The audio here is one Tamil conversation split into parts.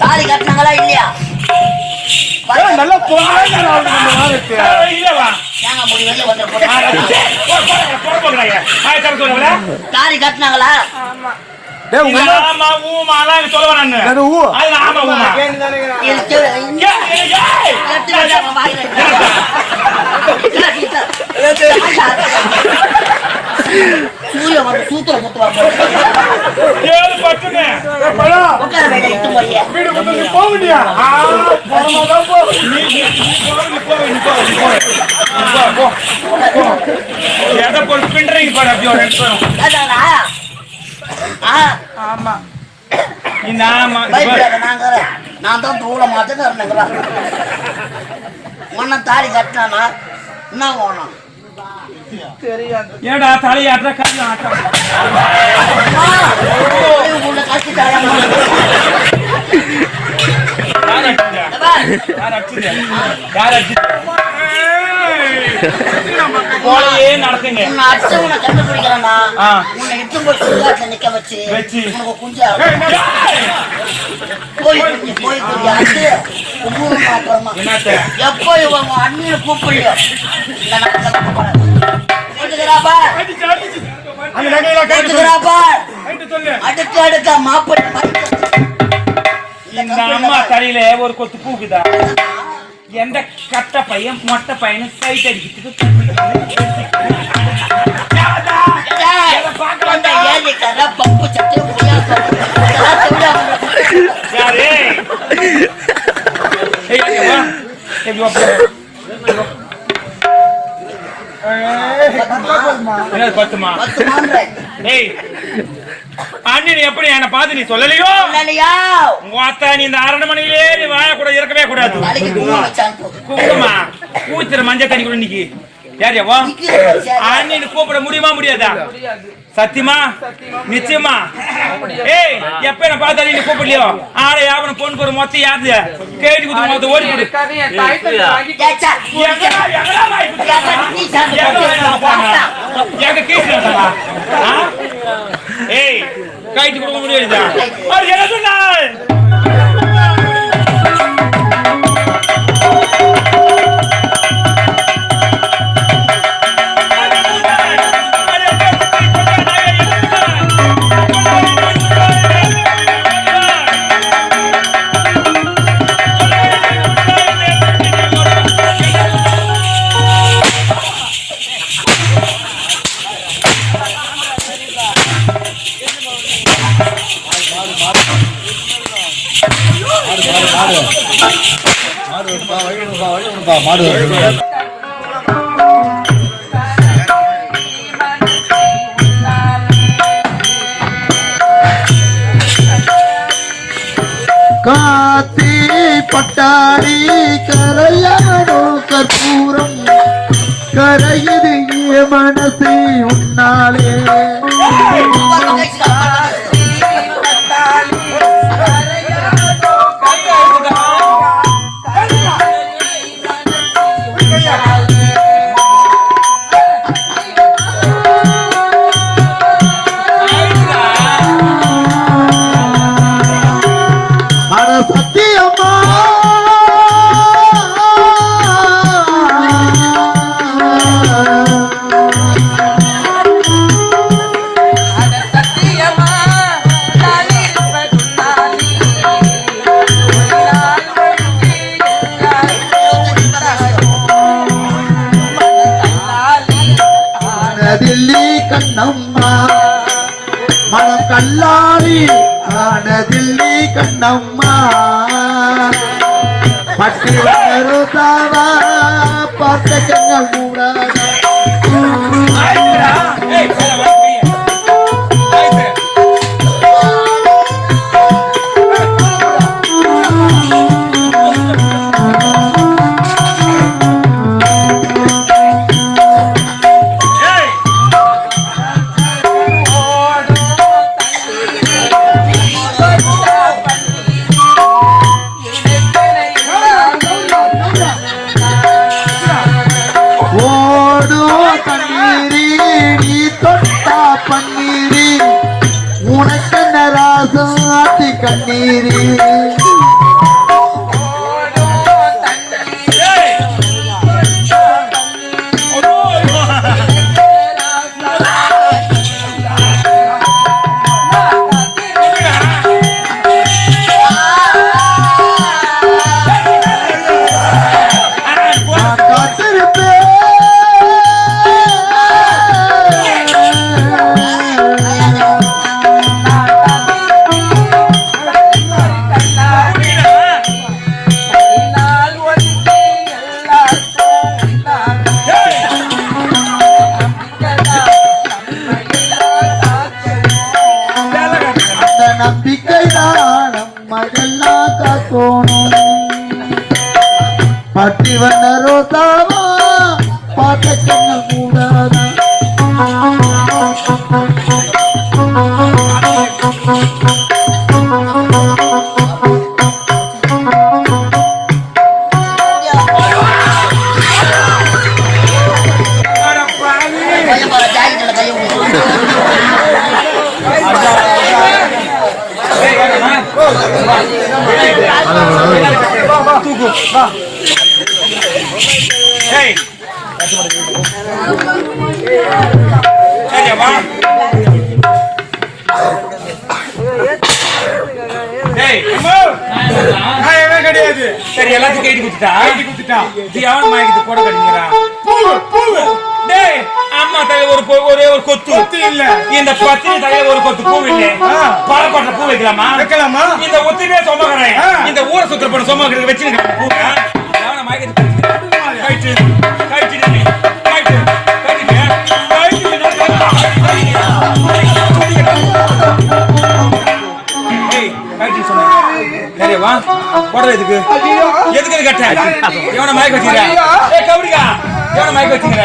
தாலி கட்டினாங்களா இல்லையா? நல்லா தாலி கட்டினாங்களா? சூத்திர நான் தான் தூள மாட்டேன்னு உன்ன தாலி கட்டினானா என்ன போனோம்? ஏடா தலையாற்ற கஷ்டம் நடக்குங்க. அச்சவனை கண்டுபிடிக்கிறேன்னா உன்னை இட்டு போய் சுடுகாட்டில் நிக்க வச்சு உனக்கு குஞ்சு போய் போய் அப்புறமா எப்போ இவங்க அண்ணியை கூப்பிடலையோ அடுத்து அடுத்த மாப்பிள்ளை இந்த அம்மா தலையில ஒரு கொத்து பூக்குதா? எந்த கட்ட பையன் மொட்டை பையனு சைட் அடிக்கிறதுக்கு பப்பு சட்டை அண்ணன் எப்படி என்ன பார்த்து நீ சொல்லலையோ? உங்க அத்தா நீ இந்த அரண்மனையிலே நீ வாழ கூட இருக்கவே கூடாது. குங்குமா பூச்சிர மஞ்சள் தண்ணி கூட இன்னைக்கு யாரியாவோ அண்ணன் கூப்பிட முடியுமா முடியாதா? சத்தியமா நிச்சயமா? ஏய் எப்ப என்ன பார்த்தா நீ கூப்பிடலையோ ஆளை யாவன பொண்ணு ஒரு மொத்தம் யாரு கேட்டு குத்து மொத்தம் ஓடி போடு. ஏய் கைட்டு கொடுக்க முடியாதா? என்ன சொன்னா காத்தி பட்டாரி கரையானோ கற்பூரம் கரையுது மனசு உன்னாலே கண்ணம்மா மனம் கல்லாரி ஆனதில்லி கண்ணம்மா பட்டி வருதாவா பார்த்த கண்கள் மூடாதா ராசாத்தி கண்ணீரே பட்டி வந்த ரோசாவா பார்த்த கண்ணல் கூடாதா கிடையாது. சரி எல்லாத்தையும் கைடி குத்துட்டா எவன மயக்கத்து போட கடிங்கறா டேய் அம்மா தலையில ஒரே ஒரு கொத்து இல்ல இந்த பத்தினி தலையில ஒரு கொத்து பூ இல்ல பாலக்கோட்டை பூ வைக்கலாமா இந்த ஒத்திரியே சொமகறேன் இந்த ஊரை சுத்தற பண்ண சொமகறதுக்கு வெச்சிருக்க பூ எவன மயக்கத்து கைட்டு வா போடுற எதுக்கு கட்ட எவன மைக் வச்சிருக்க ஏய் கவுடிகா எவன மைக் வச்சிருக்க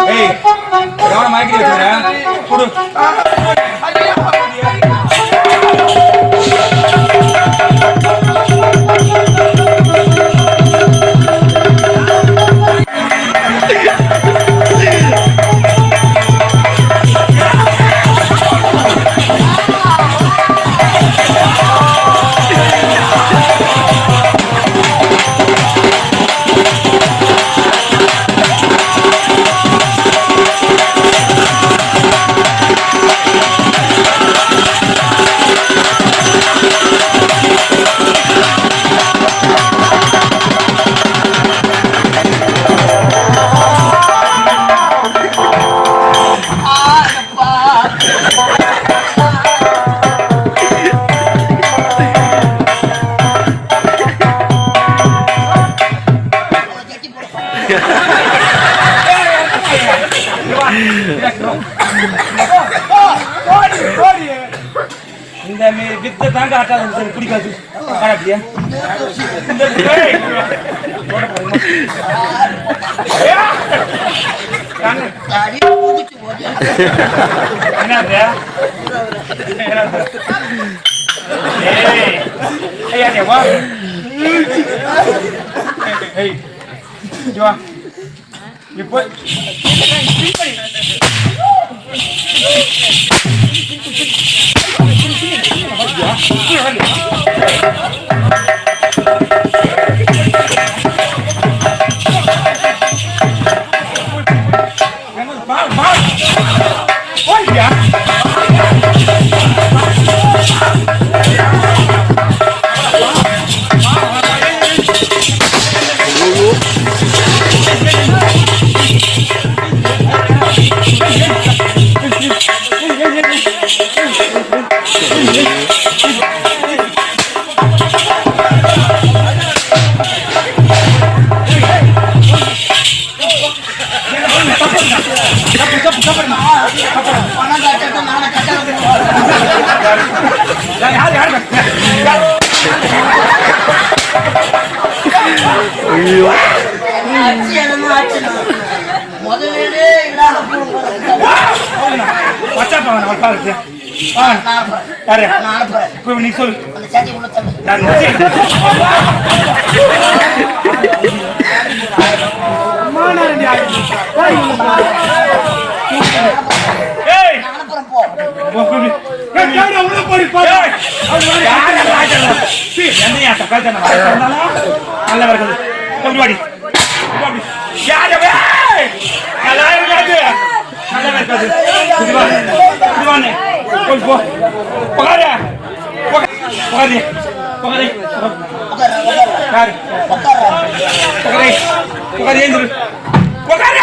ஏய் எவன மைக் வச்சிருக்க போடு இந்த வித்த தாங்க ஆட்டாது பிடிக்காது அப்படியா இப்போ நீ சொல்லு நல்ல வருது கொஞ்சம் வாடி யாரு நல்லா இருக்காது நல்லா இருக்காது இதுவானே கொஞ்சம் போ பகார பகாரி பகாரி யாரு பகாரி பகாரி ஏந்திரு பகார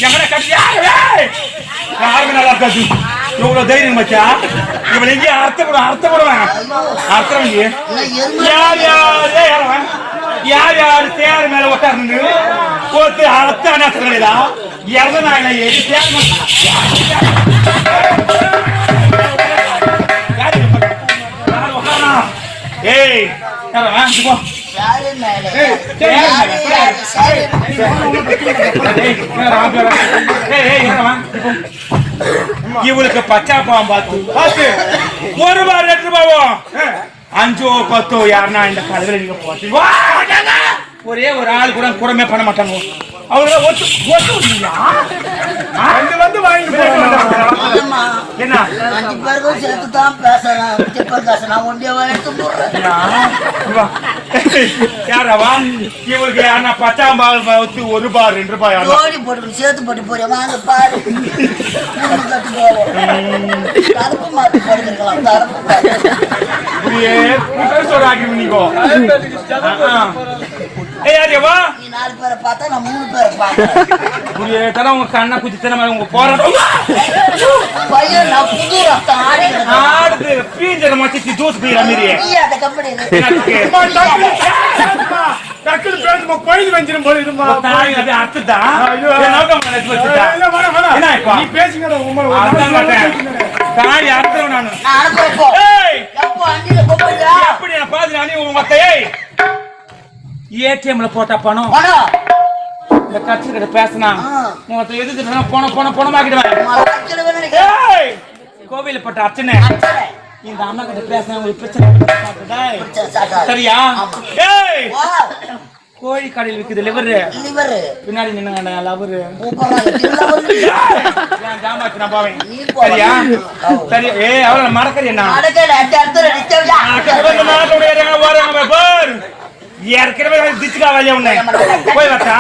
எங்கட கட்டியா யாருமே நல்லா இருக்காது இவ்வளவு தைரியம் மச்சா இவன் எங்கே அர்த்தப்படுவாங்க அர்த்தம் யார் யார் தேர் மேல உட்கார்ந்து போட்டு அர்த்த அனாசங்களா இறந்தாங்க ஏய் இவளுக்கு பச்சா பாவம் பார்த்து ஒரு ரூபாய் 2 ரூபாவும் 5 10 யாருன்னா இந்த கலவையில நீங்க போட்டு ஒரே ஒரு ஆள் கூட கூடமே பண்ண மாட்டாங்க அவங்கள வந்து வாங்கி என்ன 5 பேருக்கும் சேர்த்து தான் பேசுறேன் நான் ஒண்டியா எடுத்து போடுறேன் யாராவா இவளுக்கு யாருன்னா பச்சாம் பால் ஊத்தி 1 ரூபாய் 2 ரூபாய் ஜோடி போட்டு சேர்த்து போட்டு போறேன் வாங்க பாரு கட்டு போவோம் கருப்பு மாட்டு போடுக்கலாம் நீ 4 பேரை பார்த்தா நான் 3 பேரை பார்த்தேன் உங்க கண்ணா குச்சி தன உங்க போராட்டம் பையன் நான் புது ரத்தம் ஆடுது பீஞ்சர மச்சி ஜூஸ் பீரா மீறியே நீ அத கம்பெனி டக்குனு பேசுமா கோயில் வெஞ்சிரும் போல இருமா தாய் அது அர்த்ததா நோக்கம் மனசு வச்சுடா என்ன இப்ப நீ பேசுங்கடா உம்மா தாய் அர்த்தம் நான் அனுப்புறேன் போ ஏய் எப்போ அண்டில போறியா எப்படி நான் பாதி நானே உங்க மத்தையே ஏடிஎம்ல போட்ட பணம் இந்த கட்சி கிட்ட பேசினா உங்க எது போனமாக்கிடுவேன் கோவில பட்ட அர்ச்சனை இந்த அம்மா கிட்ட பேசினா உங்களுக்கு பிரச்சனை சரியா கோழி கடையில் விக்குது லிவர் பின்னாடி நின்னுங்க லவரு ஜாமாச்சு நான் போவேன் சரியா சரி அவ்வளவு மறக்கறியா ஏற்கனவே திச்சுக்கா வழியா உன்னை போய் வச்சா